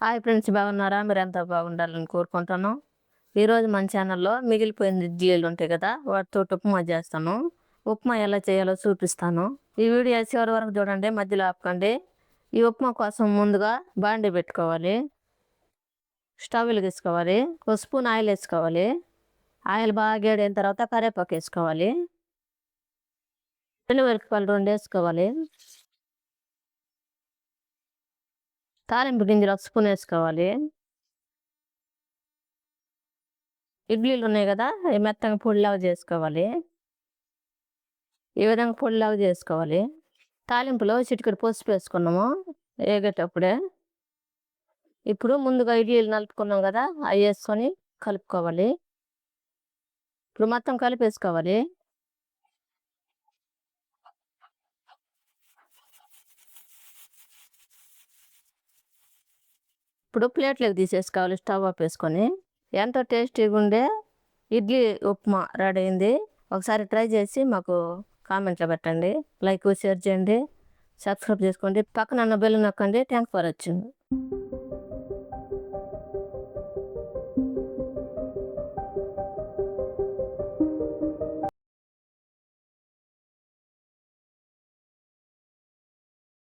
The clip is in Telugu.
హాయ్ ఫ్రెండ్స్, బాగున్నారా? మీరంతా బాగుండాలని కోరుకుంటాను. ఈరోజు మన ఛానల్లో మిగిలిపోయిన ఇడ్లీలు ఉంటాయి కదా, వాటితో ఉప్మా చేస్తాను. ఉప్మా ఎలా చేయాలో చూపిస్తాను. ఈ వీడియో చివరి వరకు చూడండి, మధ్యలో ఆపకండి. ఈ ఉప్మా కోసం ముందుగా బాండి పెట్టుకోవాలి. స్టవ్ వెలిగించుకోవాలి. ఒక స్పూన్ ఆయిల్ వేసుకోవాలి. ఆయిల్ బాగా వేడైన తర్వాత కరివేపాకు వేసుకోవాలి. మిరపకాయలు 2 వేసుకోవాలి. తాలింపు గింజలు 1 స్పూన్ వేసుకోవాలి. ఇడ్లీలు ఉన్నాయి కదా, అవి మెత్తగా పొడిలాగా చేసుకోవాలి. ఈ విధంగా పొడిలాగా చేసుకోవాలి. తాలింపులో చిటికెడు పసుపు వేసుకున్నాము వేగేటప్పుడే. ఇప్పుడు ముందుగా ఇడ్లీలు నలుపుకున్నాం కదా, అవి వేసుకొని కలుపుకోవాలి. ఇప్పుడు మొత్తం కలిపేసుకోవాలి. ఇప్పుడు ప్లేట్లోకి తీసేసుకోవాలి స్టవ్ ఆఫ్ వేసుకొని. ఎంతో టేస్టీగా ఉండే ఇడ్లీ ఉప్మా రెడీ అయింది. ఒకసారి ట్రై చేసి మాకు కామెంట్లో పెట్టండి. లైక్, షేర్ చేయండి, సబ్స్క్రైబ్ చేసుకోండి. పక్కన బెల్ నొక్కండి. Thanks for watching.